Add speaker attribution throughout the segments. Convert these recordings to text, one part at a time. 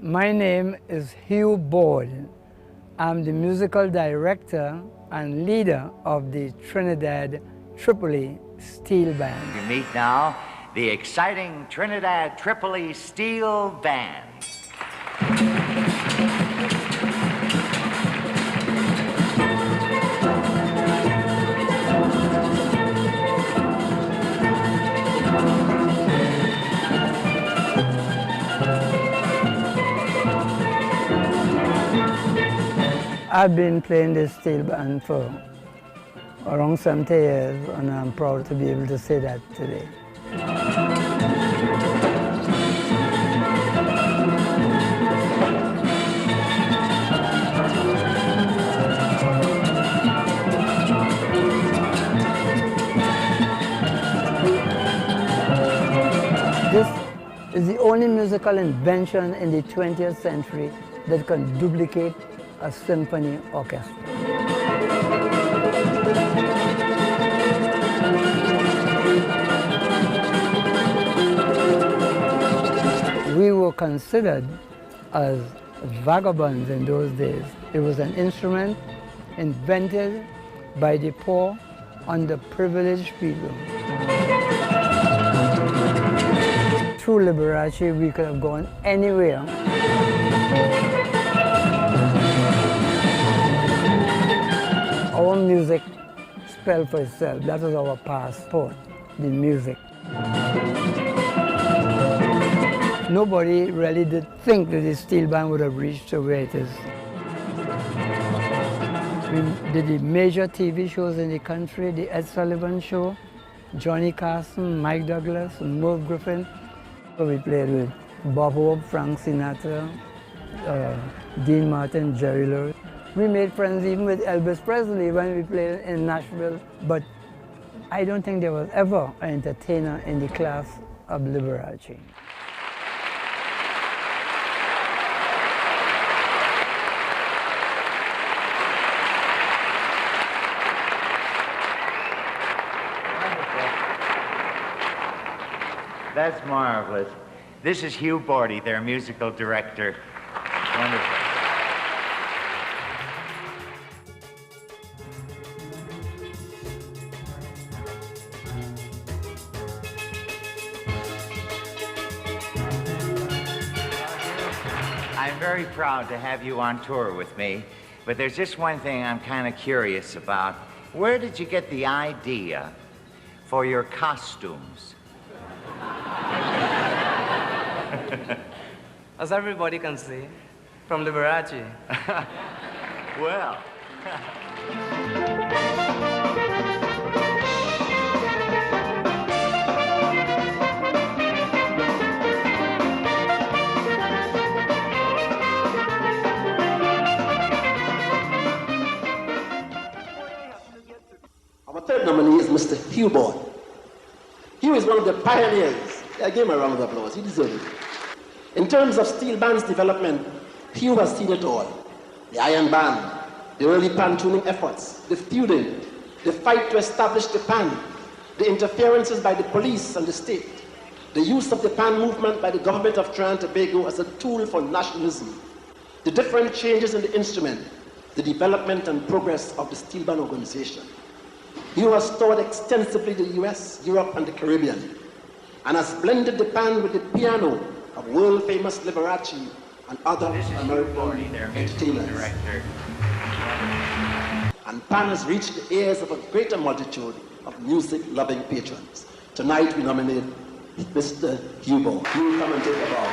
Speaker 1: My name is Hugh Borde. I'm the musical director and leader of the Trinidad Tripoli Steel Band.
Speaker 2: You meet now the exciting Trinidad Tripoli Steel Band.
Speaker 1: I've been playing this steel band for around 70 years, and I'm proud to be able to say that today. This is the only musical invention in the 20th century that can duplicate a symphony orchestra. We were considered as vagabonds in those days. It was an instrument invented by the poor, underprivileged people. Through Liberace, we could have gone anywhere. Our music spelled for itself. That was our passport, the music. Nobody really did think that the steel band would have reached to where it is. We did the major TV shows in the country, the Ed Sullivan Show, Johnny Carson, Mike Douglas, Merv Griffin. We played with Bob Hope, Frank Sinatra, Dean Martin, Jerry Lewis. We made friends even with Elvis Presley when we played in Nashville, but I don't think there was ever an entertainer in the class of Liberace.
Speaker 2: That's marvelous. This is Hugh Borde, their musical director. Wonderful. I'm very proud to have you on tour with me, but there's just one thing I'm kind of curious about. Where did you get the idea for your costumes?
Speaker 3: As everybody can see, from Liberace.
Speaker 2: Well.
Speaker 4: Our third nominee is Mr. Hugh Borde. Hugh is one of the pioneers. I give him a round of applause. He deserves it. In terms of steel band's development, Hugh has seen it all. The iron band, the early pan tuning efforts, the feuding, the fight to establish the pan, the interferences by the police and the state, the use of the pan movement by the government of Trinidad and Tobago as a tool for nationalism, the different changes in the instrument, the development and progress of the steel band organization. Hugh has toured extensively the US, Europe, and the Caribbean, and has blended the pan with the piano of world-famous Liberace and other American entertainers. And pan has reached the ears of a greater multitude of music-loving patrons. Tonight we nominate Mr. Hugh Borde. He will come and take a bow.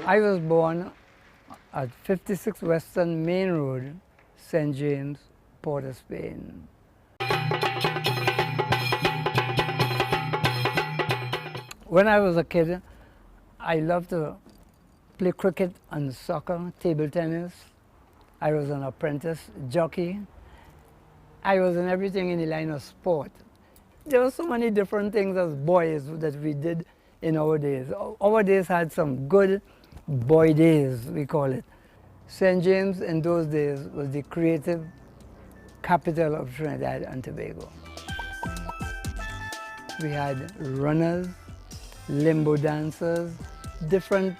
Speaker 1: I was born at 56 Western Main Road, St. James, Port of Spain. When I was a kid, I loved to play cricket and soccer, table tennis. I was an apprentice jockey. I was in everything in the line of sport. There were so many different things as boys that we did in our days. Our days had some good boy days, we call it. St. James in those days was the creative capital of Trinidad and Tobago. We had runners, limbo dancers, different,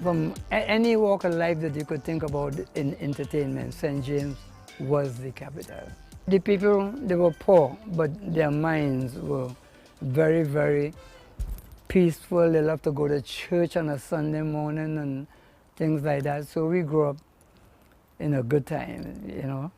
Speaker 1: from any walk of life that you could think about in entertainment. St. James was the capital. The people, they were poor, but their minds were very, very peaceful. They loved to go to church on a Sunday morning and things like that. So we grew up in a good time, you know.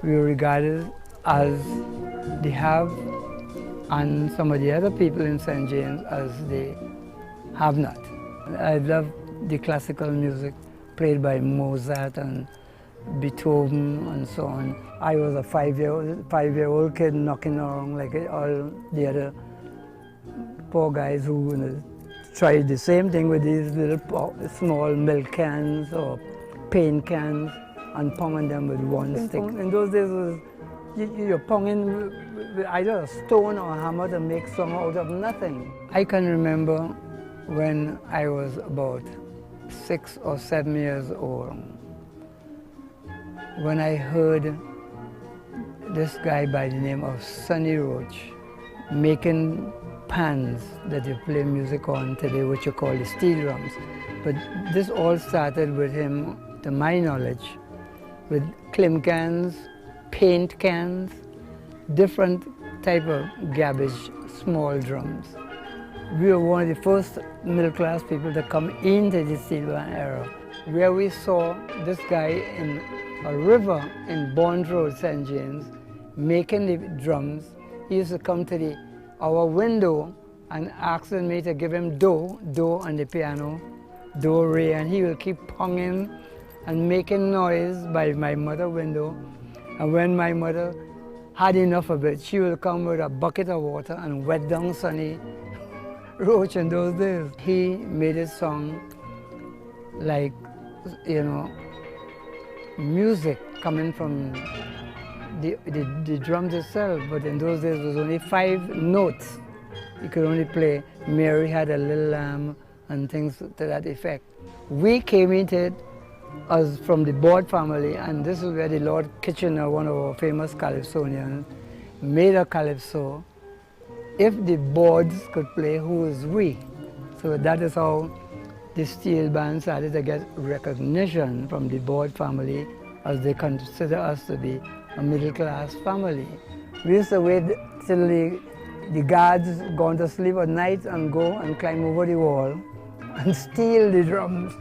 Speaker 1: We were regarded as the have, and some of the other people in St. James as the have not. I love the classical music played by Mozart and Beethoven and so on. I was a five-year-old kid knocking around like all the other poor guys who tried the same thing with these little small milk cans or paint cans and pounding them with one stick. In those days, you're pounding with either a stone or a hammer to make something out of nothing. I can remember when I was about 6 or 7 years old, when I heard this guy by the name of Sonny Roach making pans that you play music on today, which you call the steel drums. But this all started with him, to my knowledge, with clim cans, paint cans, different type of garbage, small drums. We were one of the first middle-class people to come into the steel band era, where we saw this guy in a river in Bond Road, St. James, making the drums. He used to come to our window and asking me to give him do on the piano, do, re, and he will keep pounding and making noise by my mother's window. And when my mother had enough of it, she will come with a bucket of water and wet down Sonny Roach in those days. He made a song like, you know, music coming from the drums itself, but in those days it was only 5 notes. You could only play Mary Had a Little Lamb and things to that effect. We came into it as from the Borde family, and this is where the Lord Kitchener, one of our famous calypsonians, made a calypso. If the Bordes could play, who is we? So that is how the steel band started to get recognition from the Borde family, as they consider us to be a middle-class family. We used to wait till the guards gone to sleep at night and go and climb over the wall and steal the drums.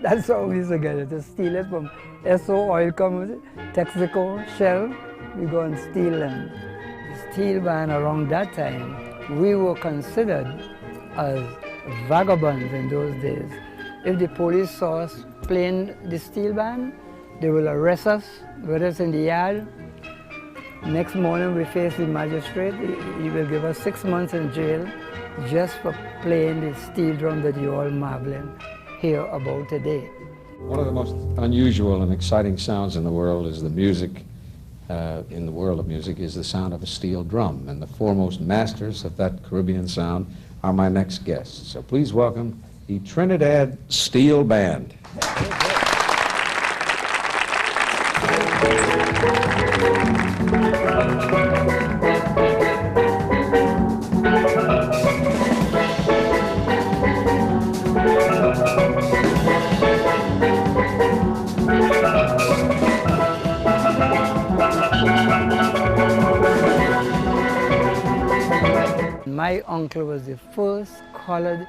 Speaker 1: That's how we used to get it, to steal it from SO Oil Company, Texaco, Shell. We go and steal them. The steel band around that time, we were considered as vagabonds in those days. If the police saw us playing the steel band, they will arrest us, whether it's in the yard. Next morning we face the magistrate. He will give us 6 months in jail just for playing the steel drum that you all marveling here about today.
Speaker 5: One of the most unusual and exciting sounds in the world is the music, in the world of music, is the sound of a steel drum. And the foremost masters of that Caribbean sound are my next guests. So please welcome the Trinidad Steel Band.
Speaker 1: My uncle was the first college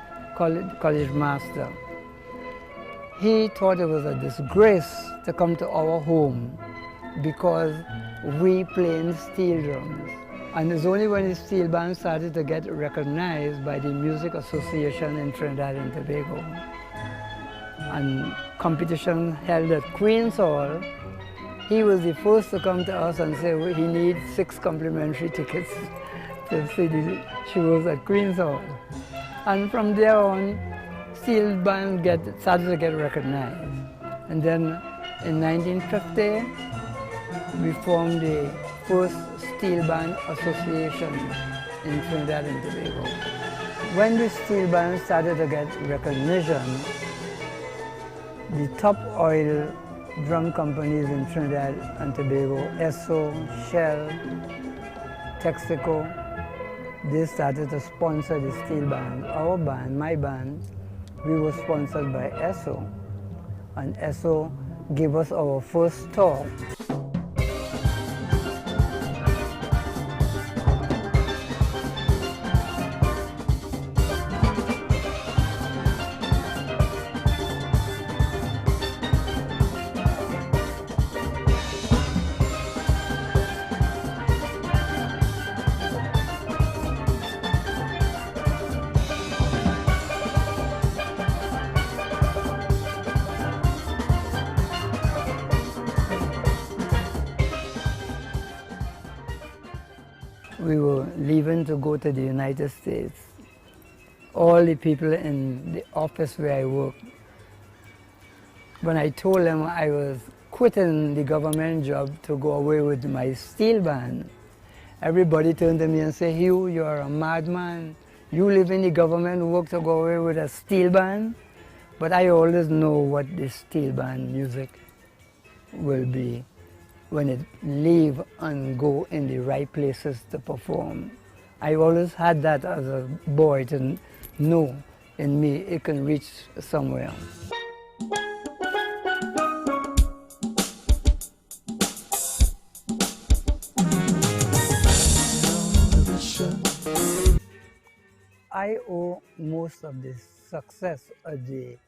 Speaker 1: master. He thought it was a disgrace to come to our home because we played steel drums. And it's only when the steel band started to get recognized by the Music Association in Trinidad and Tobago, and competition held at Queen's Hall, he was the first to come to us and say he needs 6 complimentary tickets to see the shows at Queen's Hall. And from there on, steel bands started to get recognized. And then in 1950, we formed the first Steel Band Association in Trinidad and Tobago. When the steel band started to get recognition, the top oil drum companies in Trinidad and Tobago, Esso, Shell, Texaco, they started to sponsor the steel band. Our band, my band, we were sponsored by Esso, and Esso gave us our first tour. We were leaving to go to the United States. All the people in the office where I worked, when I told them I was quitting the government job to go away with my steel band, everybody turned to me and said, "Hugh, you're a madman. You live in the government work to go away with a steel band?" But I always know what the steel band music will be when it leave and go in the right places to perform. I always had that as a boy to know in me it can reach somewhere. I owe most of the success of the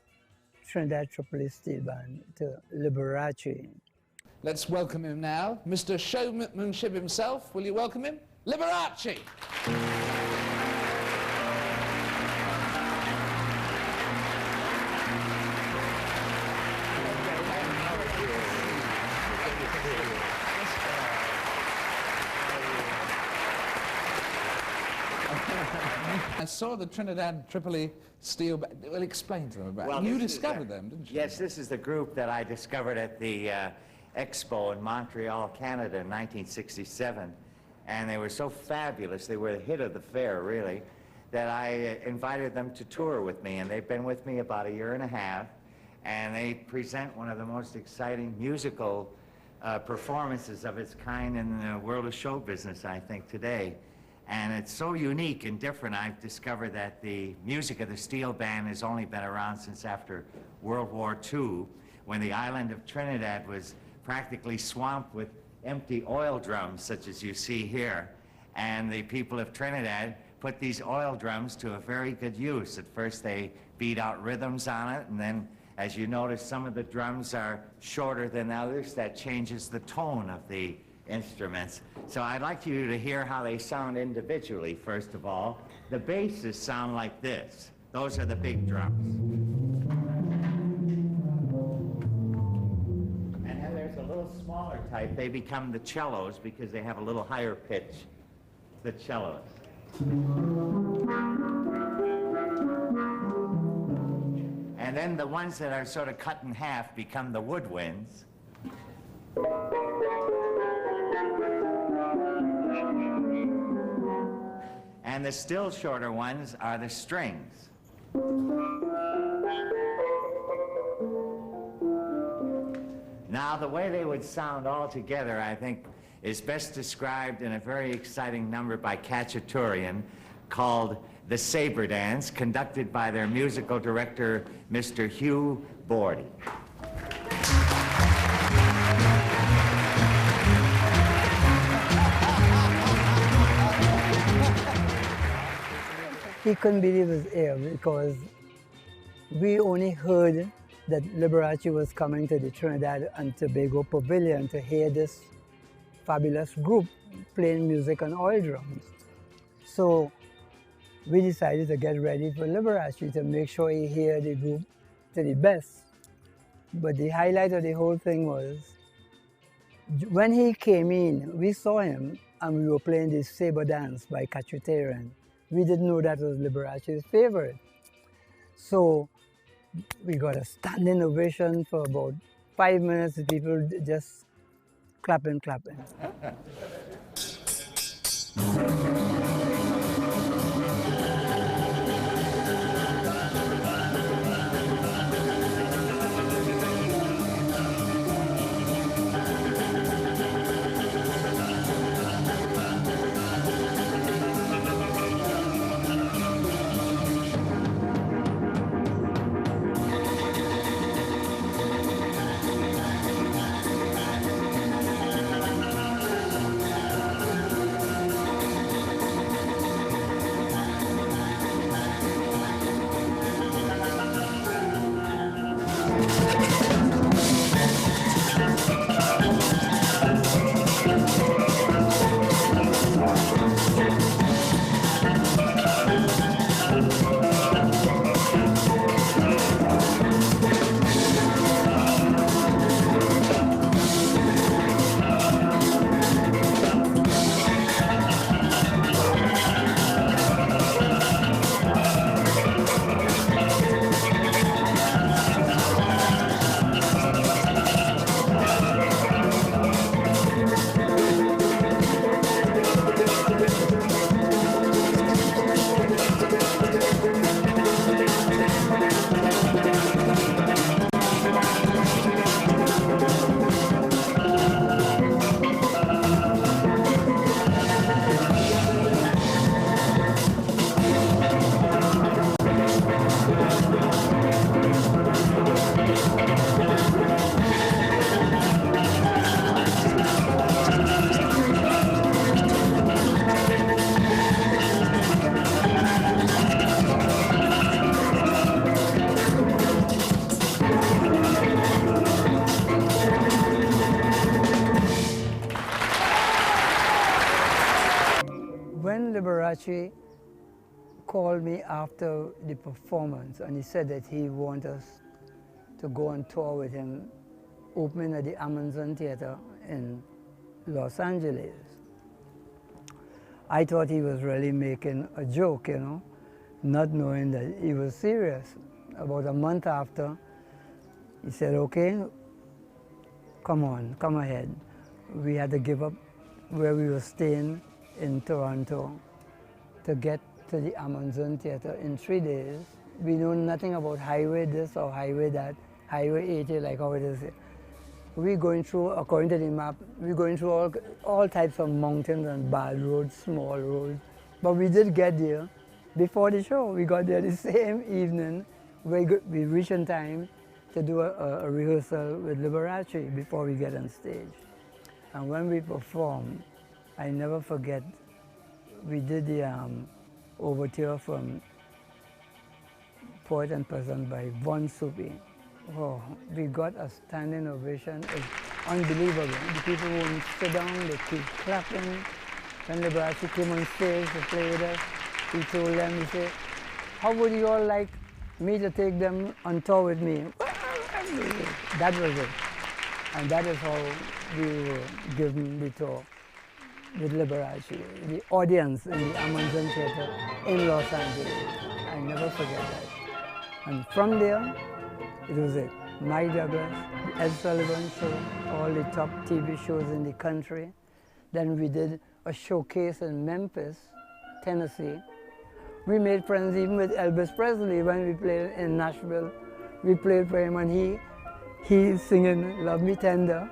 Speaker 1: Trinidad Tripoli Steel Band to Liberace.
Speaker 6: Let's welcome him now, Mr. Showmanship himself. Will you welcome him? Liberace! I saw the Trinidad Tripoli Steel Band. Well, explain to them about it.
Speaker 2: Well,
Speaker 6: You discovered them, didn't you?
Speaker 2: Yes, this is the group that I discovered at the Expo in Montreal, Canada in 1967. And they were so fabulous, they were the hit of the fair, really, that I invited them to tour with me. And they've been with me about 1.5 years. And they present one of the most exciting musical performances of its kind in the world of show business, I think, today. And it's so unique and different. I've discovered that the music of the steel band has only been around since after World War II, when the island of Trinidad was practically swamped with empty oil drums, such as you see here. And the people of Trinidad put these oil drums to a very good use. At first they beat out rhythms on it, and then, as you notice, some of the drums are shorter than others. That changes the tone of the instruments. So I'd like you to hear how they sound individually, first of all. The basses sound like this. Those are the big drums. And then there's a little smaller type. They become the cellos because they have a little higher pitch, the cellos. And then the ones that are sort of cut in half become the woodwinds. And the still shorter ones are the strings. Now, the way they would sound all together, I think, is best described in a very exciting number by Cacciaturian called The Saber Dance, conducted by their musical director, Mr. Hugh Borde.
Speaker 1: He couldn't believe his ear because we only heard that Liberace was coming to the Trinidad and Tobago Pavilion to hear this fabulous group playing music on oil drums. So we decided to get ready for Liberace to make sure he hear the group to the best. But the highlight of the whole thing was, when he came in, we saw him and we were playing the Sabre Dance by Cachutaran. We didn't know that was Liberace's favorite. So we got a standing ovation for about 5 minutes, people just clapping. When Liberace called me after the performance and he said that he wanted us to go on tour with him, opening at the Amazon Theater in Los Angeles, I thought he was really making a joke, you know, not knowing that he was serious. About a month after, he said, okay, come on, come ahead. We had to give up where we were staying in Toronto to get to the Amazon Theater in 3 days. We know nothing about highway this or highway that, highway 80 like how it is here. We're going through, according to the map, we're going through all types of mountains and bad roads, small roads. But we did get there before the show. We got there the same evening. We reached in time to do a rehearsal with Liberace before we get on stage. And when we performed, I never forget, we did the overture from Poet and Peasant by Von Soupy. Oh, we got a standing ovation. It's unbelievable. The people wouldn't sit down, they keep clapping. When Liberace came on stage to play with us, he told them, he said, how would you all like me to take them on tour with me? That was it. And that is how we were given the tour with Liberace, the audience in the Amazon Theater in Los Angeles. I never forget that. And from there, it was it. Mike Douglas, the Ed Sullivan Show, all the top TV shows in the country. Then we did a showcase in Memphis, Tennessee. We made friends even with Elvis Presley when we played in Nashville. We played for him and he singing Love Me Tender.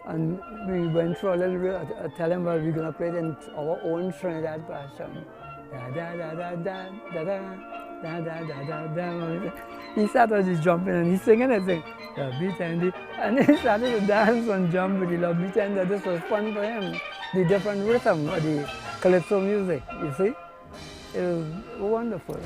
Speaker 1: And we went through a little bit, I tell him, well, we're going to play it in our own Trinidad passion. Da da da da da da da da da da da. He started just jumping and he's singing and saying, Love Me Tender. And he started to dance and jump with the Love Me Tender. This was fun for him. The different rhythm of the calypso music, you see? It was wonderful.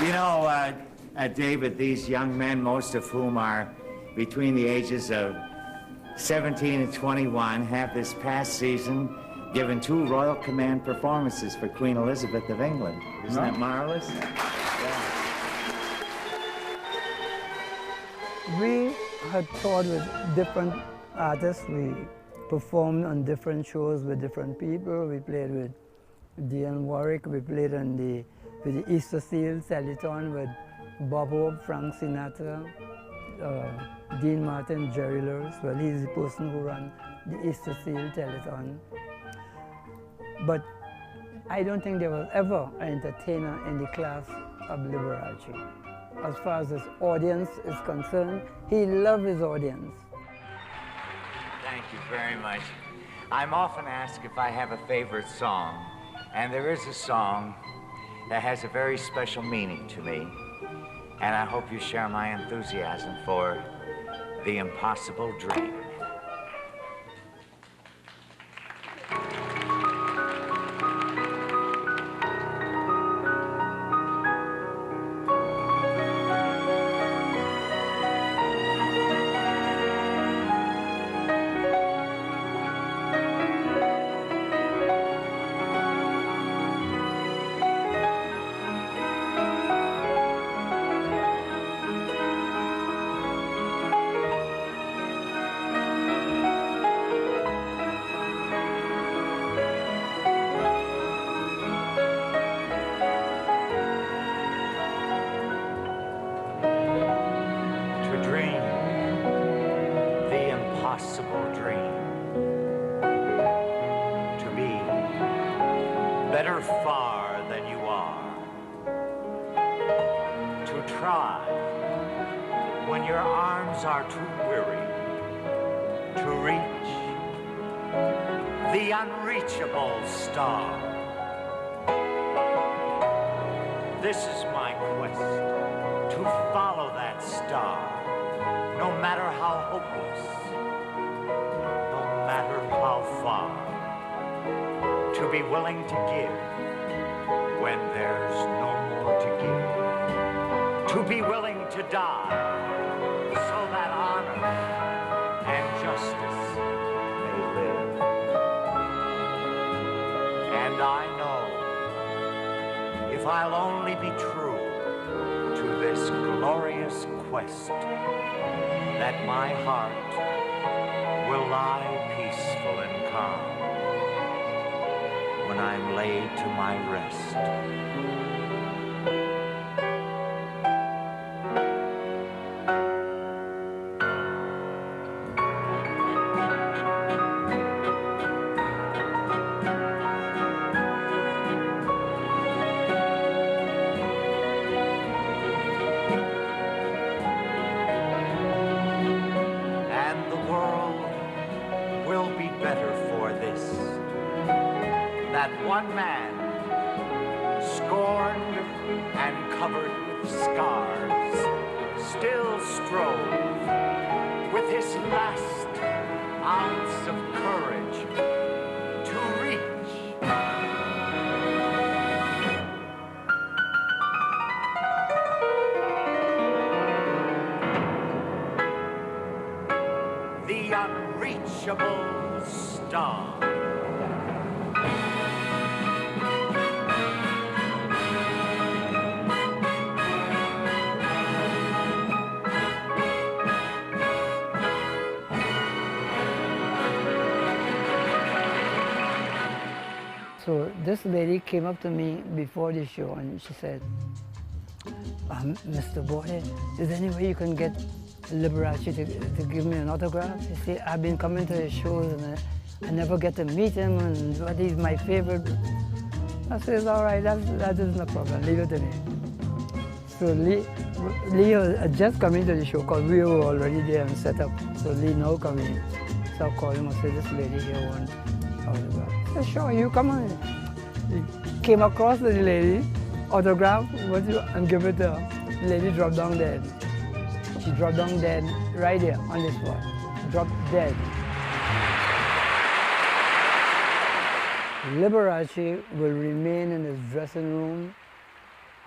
Speaker 2: You know, David, these young men, most of whom are between the ages of 17 and 21, have this past season given 2 Royal Command performances for Queen Elizabeth of England. Isn't that marvelous? Yeah.
Speaker 1: We had toured with different artists. We performed on different shows with different people. We played with Dionne Warwick. We played on with the Easter Seal Telethon with Bob Hope, Frank Sinatra, Dean Martin, Jerry Lewis. Well, he's the person who ran the Easter Seal Telethon. But I don't think there was ever an entertainer in the class of Liberace. As far as his audience is concerned, he loved his audience.
Speaker 2: Thank you very much. I'm often asked if I have a favorite song, and there is a song that has a very special meaning to me, and I hope you share my enthusiasm for The Impossible Dream. Better far than you are. To try when your arms are too weary. To reach the unreachable star. This is my quest, to follow that star, no matter how hopeless, no matter how far. To be willing to give when there's no more to give. To be willing to die so that honor and justice may live. And I know if I'll only be true to this glorious quest, that my heart will lie peaceful and calm when I'm laid to my rest. And the world will be better for this. That one man, scorned and covered with scars, still strove with his last ounce of courage to reach the unreachable star.
Speaker 1: So this lady came up to me before the show and she said, Mr. Borde, is there any way you can get Liberace to give me an autograph? You see, I've been coming to his shows and I never get to meet him, and he's my favorite. I said, all right, that is no problem, leave it to me. So Lee had just come into the show because we were already there and set up. So Lee now come in. So I called him and said, this lady here wants autograph. I said, sure, you come on. He came across the lady, autograph, and give it to her. The lady dropped down dead. She dropped down dead right there on the spot. Dropped dead. Liberace will remain in his dressing room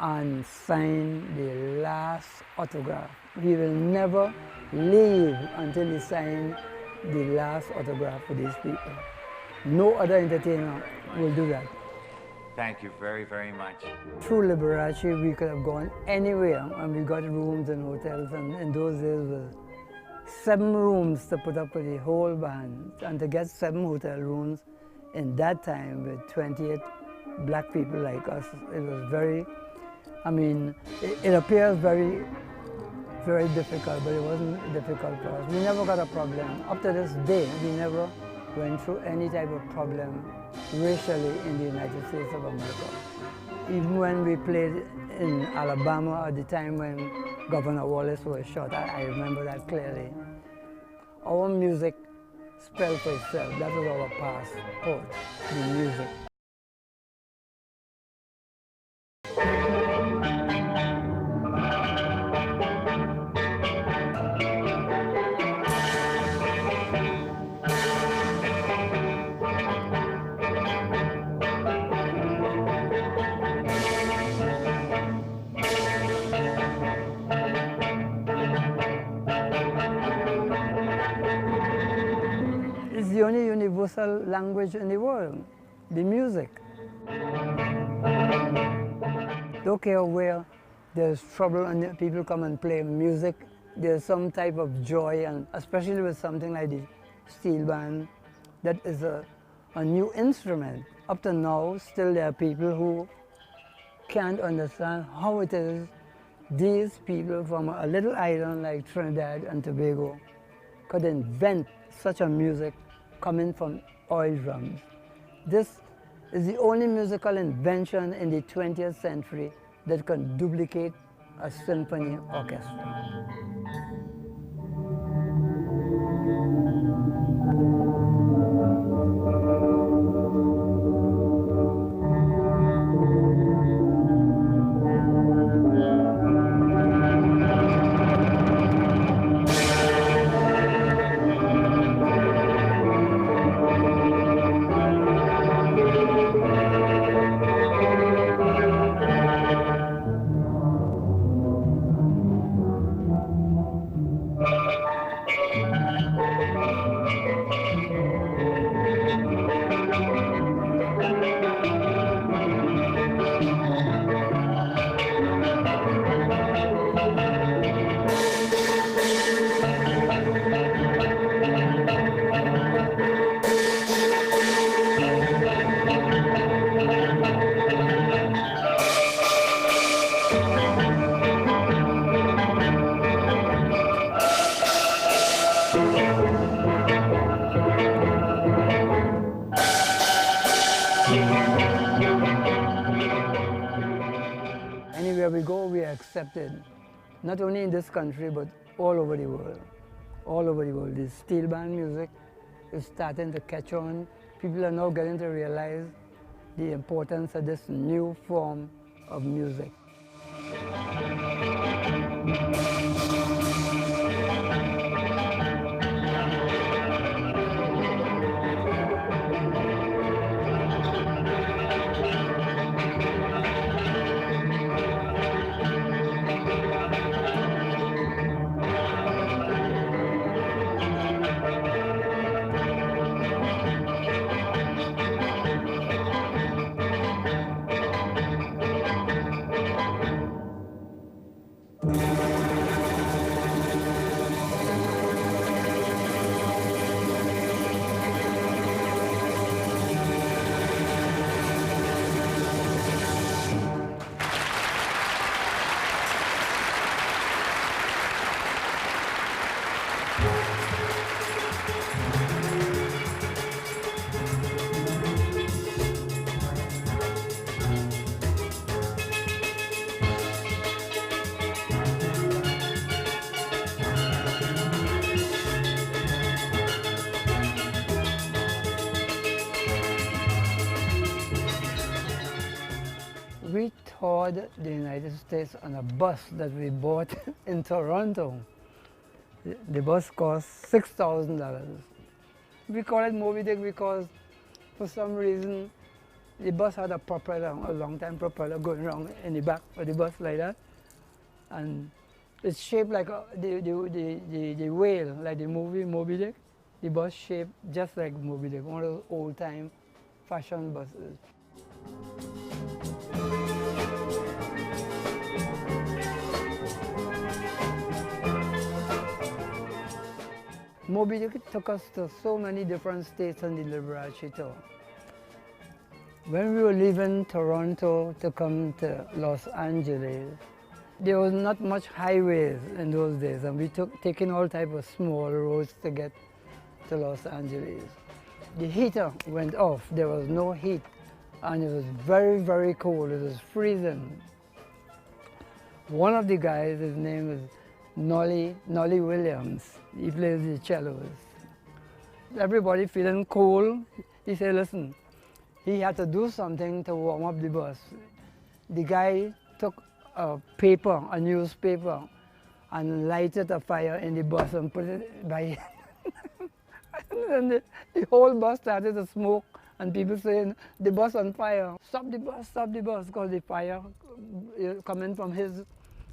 Speaker 1: and sign the last autograph. He will never leave until he signs the last autograph for these people. No other entertainer will do that.
Speaker 2: Thank you very, very much.
Speaker 1: Through Liberace, we could have gone anywhere, and we got rooms in hotels, and in those days, was 7 rooms to put up for the whole band, and to get 7 hotel rooms in that time with 28 black people like us, it was very, I mean, it appears very, very difficult, but it wasn't difficult for us. We never got a problem. Up to this day, we never went through any type of problem racially in the United States of America. Even when we played in Alabama at the time when Governor Wallace was shot, I remember that clearly. Our music spelled for itself. That was our passport, the music. It's the only universal language in the world, the music. Don't care where there's trouble and people come and play music, there's some type of joy, and especially with something like the steel band, that is a new instrument. Up to now, still there are people who can't understand how it is these people from a little island like Trinidad and Tobago could invent such a music coming from oil drums. This is the only musical invention in the 20th century that can duplicate a symphony orchestra. Anywhere we go, we are accepted, not only in this country, but all over the world. All over the world. The steel band music is starting to catch on. People are now getting to realize the importance of this new form of music. We toured the United States on a bus that we bought in Toronto. The bus cost $6,000. We call it Moby Dick because for some reason The bus had a propeller, a long-time propeller going around in the back of the bus like that. And it's shaped like the whale, like the movie Moby Dick. The bus shaped just like Moby Dick, one of those old-time fashion buses. Moby Dick took us to so many different states on the Liberace tour. When we were leaving Toronto to come to Los Angeles, there was not much highways in those days, and we taking all type of small roads to get to Los Angeles. The heater went off, there was no heat, and it was very, very cold, it was freezing. One of the guys, his name is Nolly Williams, he plays the cellos. Everybody feeling cold, he said, listen, he had to do something to warm up the bus. The guy took a newspaper, and lighted a fire in the bus and put it by and the whole bus started to smoke, and people saying, the bus on fire, stop the bus, because the fire coming from his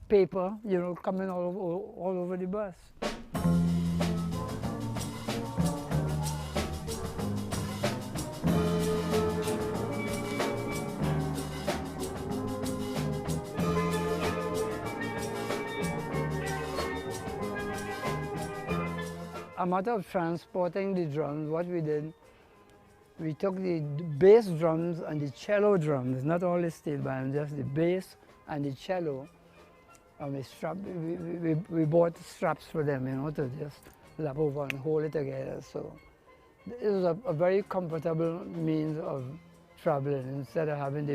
Speaker 1: paper, coming all over the bus. A matter of transporting the drums, what we did, we took the bass drums and the cello drums, not all the steel band, just the bass and the cello, and we bought straps for them, to just lap over and hold it together. So it was a very comfortable means of traveling. Instead of having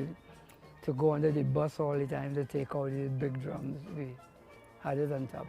Speaker 1: to go under the bus all the time to take out these big drums, we had it on top.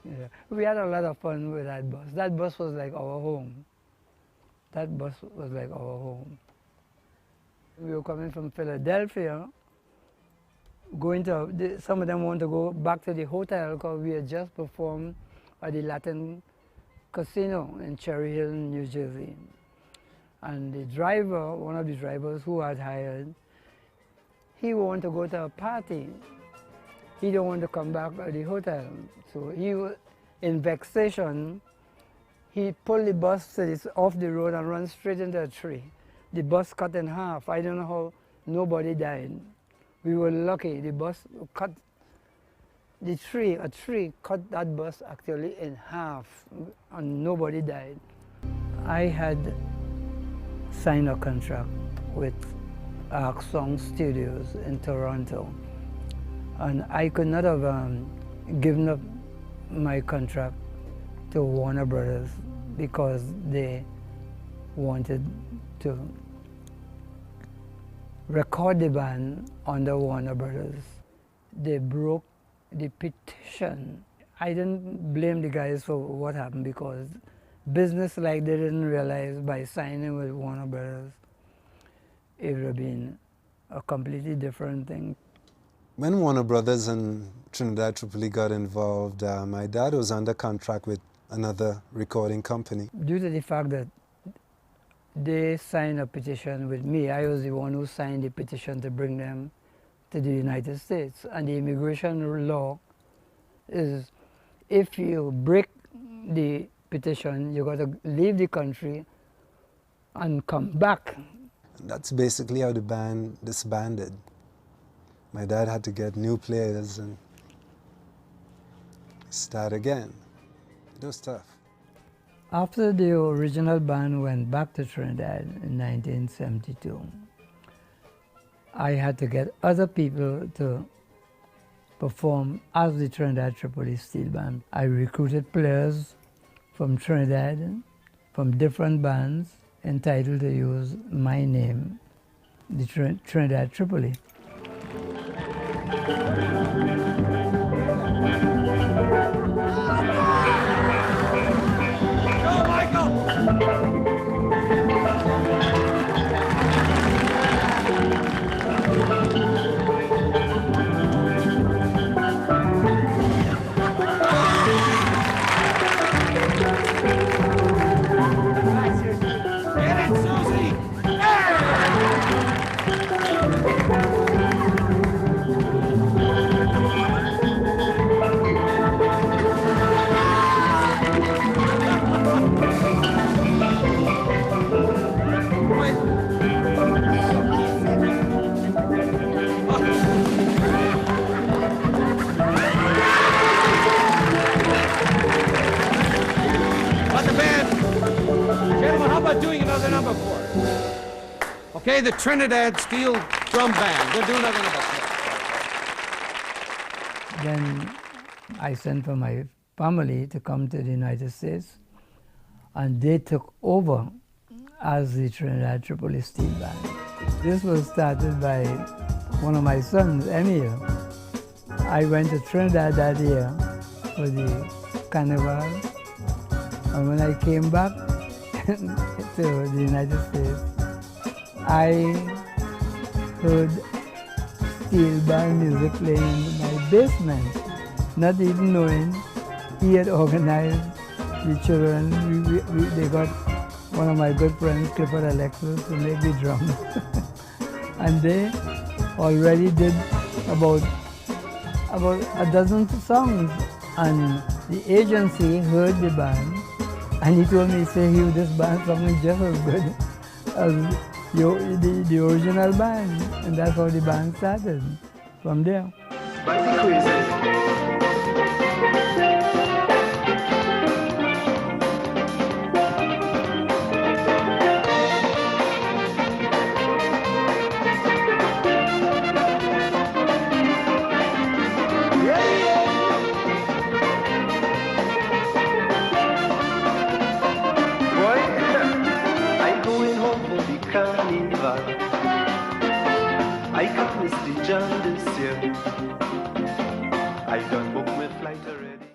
Speaker 1: Yeah. We had a lot of fun with that bus. That bus was like our home. That bus was like our home. We were coming from Philadelphia, some of them want to go back to the hotel because we had just performed at the Latin Casino in Cherry Hill, New Jersey. And the driver, one of the drivers who had hired, he wanted to go to a party. He don't want to come back to the hotel. So he was, in vexation, he pulled the bus off the road and ran straight into a tree. The bus cut in half. I don't know how nobody died. We were lucky. The bus cut, a tree cut that bus actually in half, and nobody died. I had signed a contract with Arc Song Studios in Toronto, and I could not have given up my contract to Warner Brothers because they wanted to record the band under Warner Brothers. They broke the petition. I didn't blame the guys for what happened because business like they didn't realize by signing with Warner Brothers, it would have been a completely different thing.
Speaker 7: When Warner Brothers and Trinidad Tripoli got involved, my dad was under contract with another recording company.
Speaker 1: Due to the fact that they signed a petition with me, I was the one who signed the petition to bring them to the United States. And the immigration law is if you break the petition, you got to leave the country and come back.
Speaker 7: That's basically how the band disbanded. My dad had to get new players and start again. It was tough.
Speaker 1: After the original band went back to Trinidad in 1972, I had to get other people to perform as the Trinidad Tripoli Steel Band. I recruited players from Trinidad, from different bands, entitled to use my name, the Trinidad Tripoli.
Speaker 5: Doing another number for us. Okay, the Trinidad Steel Drum Band. We'll do another number for us.
Speaker 1: Then I sent for my family to come to the United States, and they took over as the Trinidad Tripoli Steel Band. This was started by one of my sons, Emil. I went to Trinidad that year for the carnival, and when I came back to the United States, I heard steel band music playing in my basement, not even knowing he had organized the children. They got one of my good friends, Clifford Alexis, to make the drums. And they already did about a dozen songs. And the agency heard the band, and he told me, say, Hugh, this band song is just as good as the original band. And that's how the band started, from there.
Speaker 8: I can't miss the jam this year. I done booked my flight already.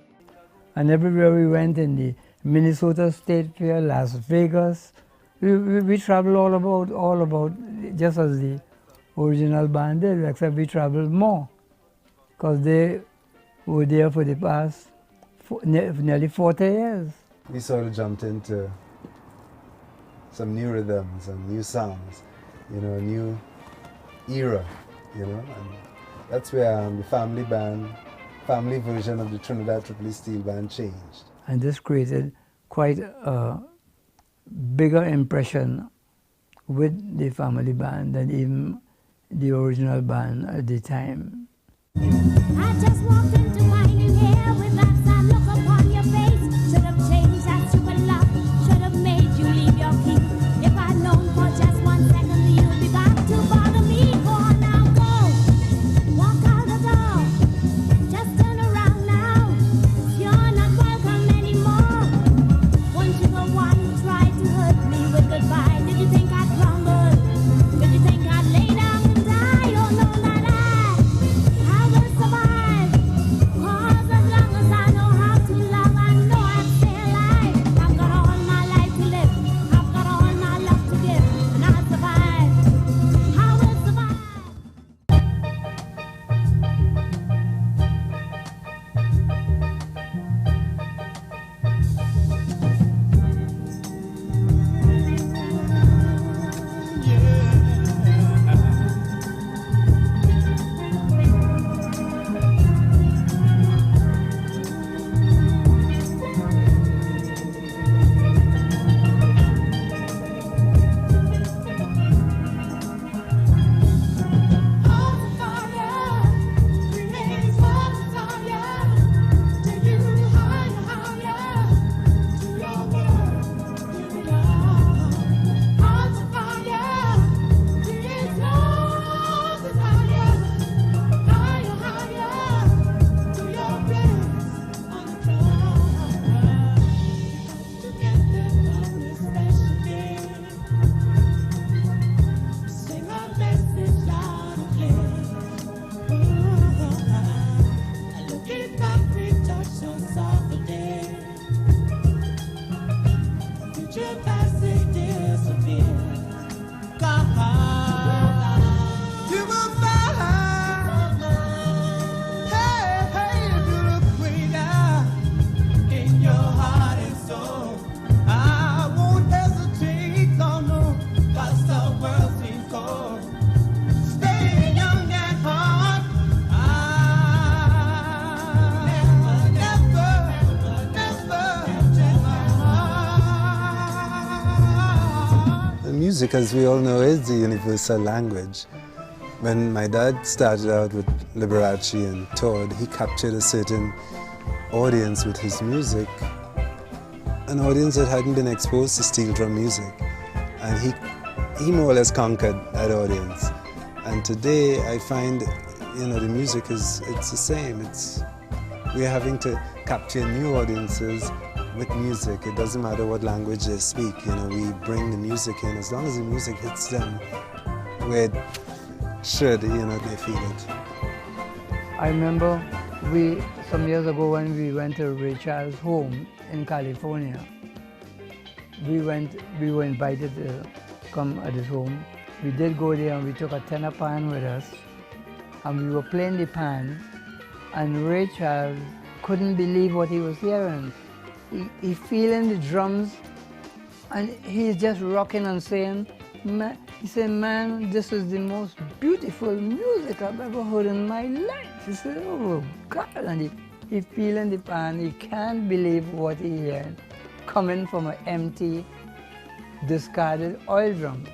Speaker 1: And everywhere we went, in the Minnesota State Fair, Las Vegas, we traveled all about, just as the original band did, except we traveled more, because they were there for the past nearly 40 years.
Speaker 7: We sort of jumped into some new rhythms and new sounds, you know, a new era, you know, and that's where the family version of the Trinidad Tripoli Steel Band changed.
Speaker 1: And this created quite a bigger impression with the family band than even the original band at the time.
Speaker 9: I just walked into mine in here with that sad look upon your face. Should have changed that stupid lock, should have made you leave your key. If I'd known for just 1 second you'd be back to bother me. Go on now, go, walk out the door, just turn around now. You're not welcome anymore. Once you go on, try to hurt me with goodbye. Did you think I'd crumble? Did you think I'd lay down and die? Oh no, that I will survive.
Speaker 7: music, as we all know, is the universal language. When my dad started out with Liberace and toured, he captured a certain audience with his music, an audience that hadn't been exposed to steel drum music. And he more or less conquered that audience. And today I find, you know, the music it's the same. We're having to capture new audiences with music. It doesn't matter what language they speak, you know, we bring the music in. As long as the music hits them where it should, you know, they feel it.
Speaker 1: I remember some years ago when we went to Ray Charles' home in California. We were invited to come at his home. We did go there and we took a tenor pan with us and we were playing the pan and Ray Charles couldn't believe what he was hearing. He feeling the drums and he's just rocking and saying, man, he said, man, this is the most beautiful music I've ever heard in my life. He said, oh God, and he feeling the pan, he can't believe what he heard coming from an empty, discarded oil drum.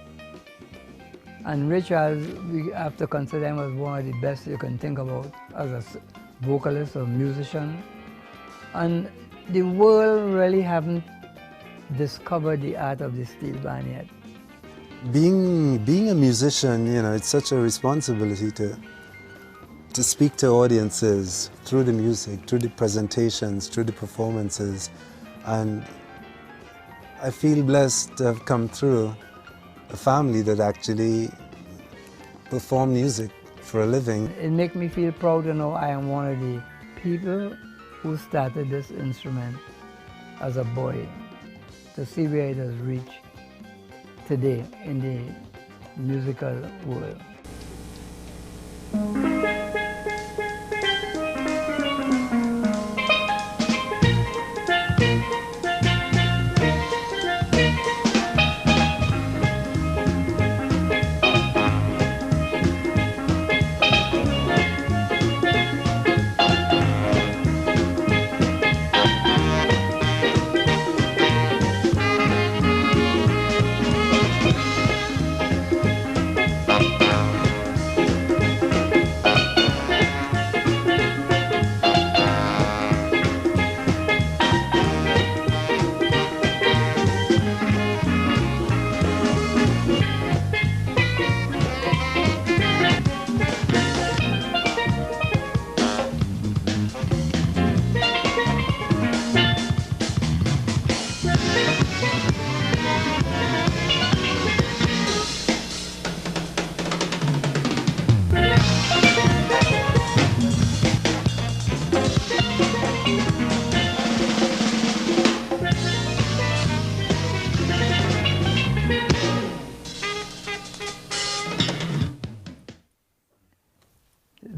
Speaker 1: And Ray Charles, we have to consider him as one of the best you can think about as a vocalist or musician. And the world really haven't discovered the art of the steel band yet.
Speaker 7: Being a musician, you know, it's such a responsibility to speak to audiences through the music, through the presentations, through the performances. And I feel blessed to have come through a family that actually perform music for a living.
Speaker 1: It makes me feel proud to know I am one of the people who started this instrument as a boy, to see where it has reached today in the musical world.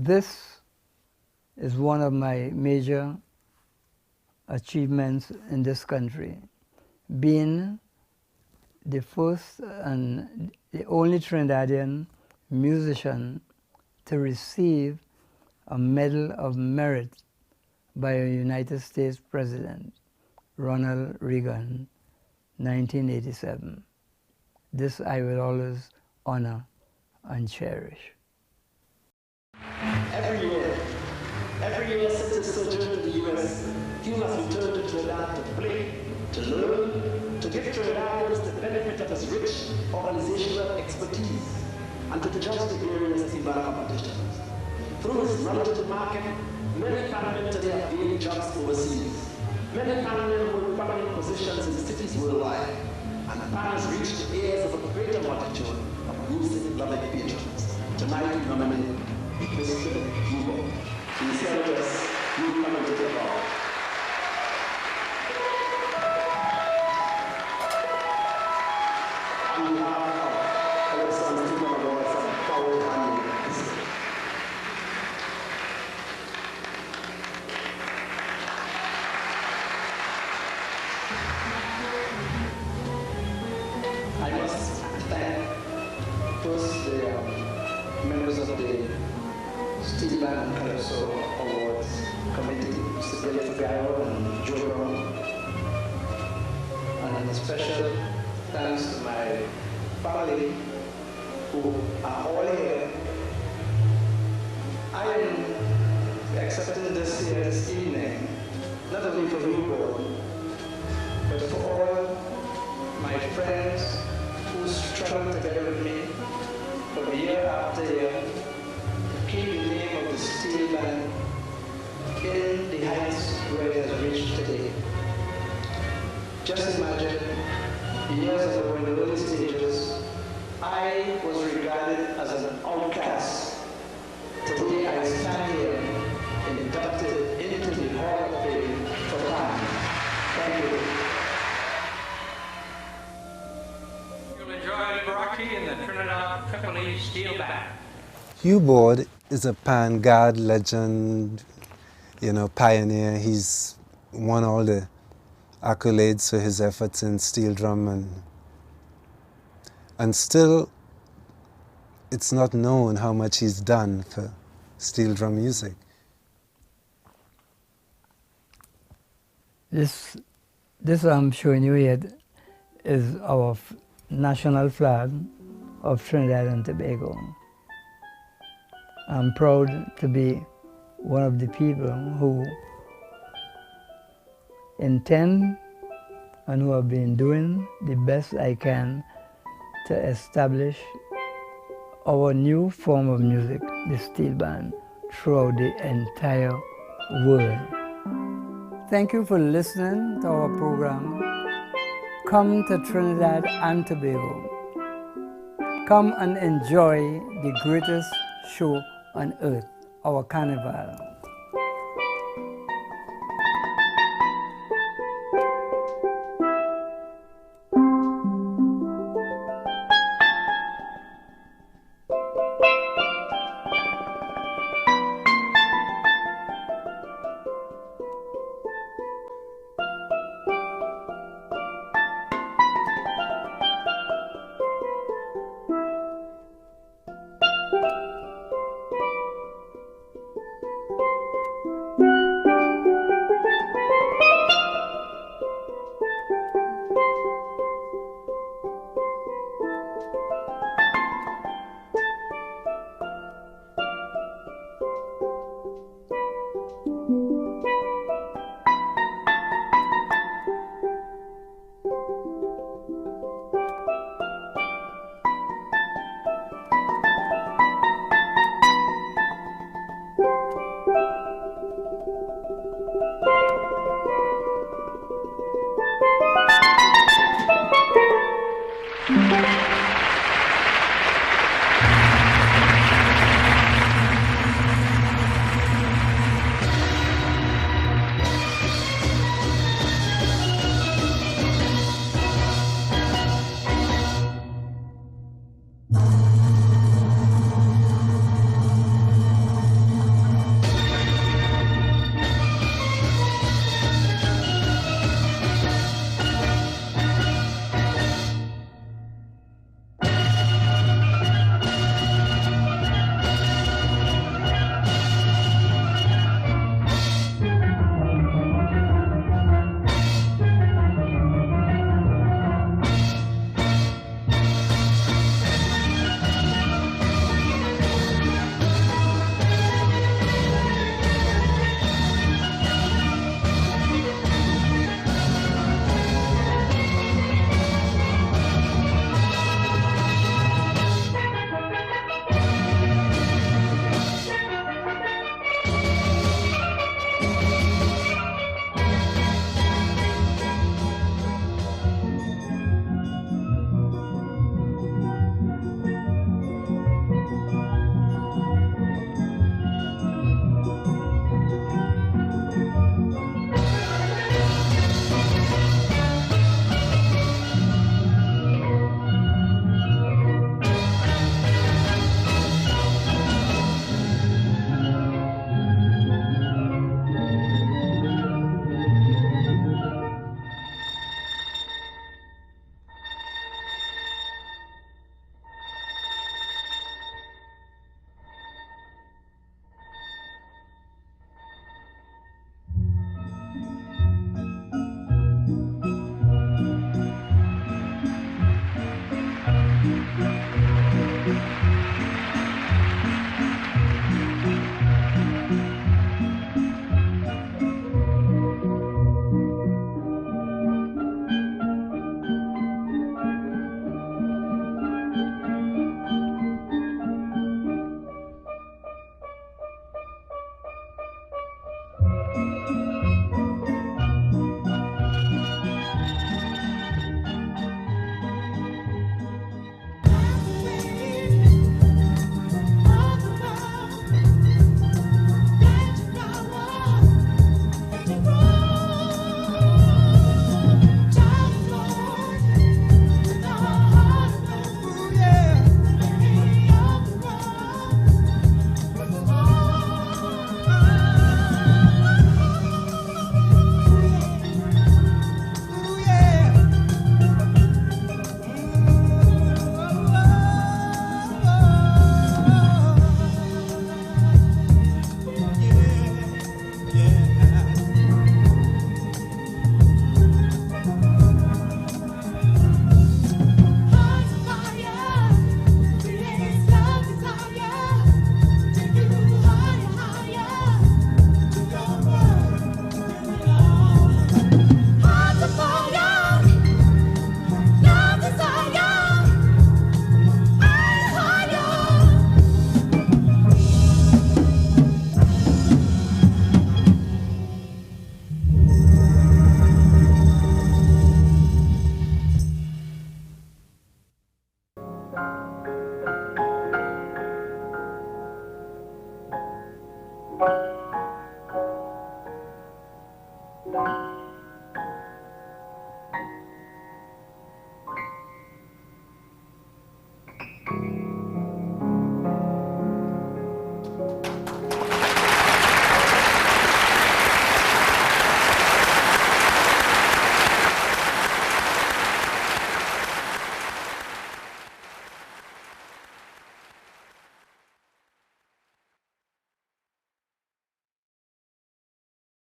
Speaker 1: This is one of my major achievements in this country, being the first and the only Trinidadian musician to receive a Medal of Merit by a United States President, Ronald Reagan, 1987. This I will always honor and cherish.
Speaker 4: Every year since his sojourn in the U.S., Hugh has returned to Trinidad to play, to learn, to give Trinidadians the benefit of his rich organizational expertise, and to judge the various steel band competitions. Through his knowledge of the market, many foundmen today have gained jobs overseas. Many foundmen hold prominent positions in cities worldwide, and the band has reached the ears of a greater multitude of music-loving patrons. Tonight we nominate Mr. Hugh Borde. Please help us, you come into the ball. On behalf of Alexander Timberlake from Powell Honey. I must thank first the members of the Steel Band and Calypso Awards Committee, Mr. Billy Fugaro and Joe Brown. And a special thanks to my
Speaker 10: family who are all here. I am accepting this here this evening, not only for Hugh Borde, but for all my friends who struggle together with me from year after year to keep the name of the steel band in the heights where it has reached today. Just imagine, years ago in the early stages, I was regarded as an outcast. Today I stand here inducted into the Hall of Fame for Pan. Thank you.
Speaker 11: You'll enjoy Liberace and the Trinidad Tripoli Steel Band.
Speaker 7: Hugh Borde is a pan-guard legend, pioneer. He's won all the accolades for his efforts in steel drum, and still it's not known how much he's done for steel drum music.
Speaker 1: This I'm showing you here is our national flag of Trinidad and Tobago. I'm proud to be one of the people who intend and who have been doing the best I can to establish our new form of music, the steel band, throughout the entire world. Thank you for listening to our program. Come to Trinidad and Tobago. Come and enjoy the greatest show on earth, our carnival.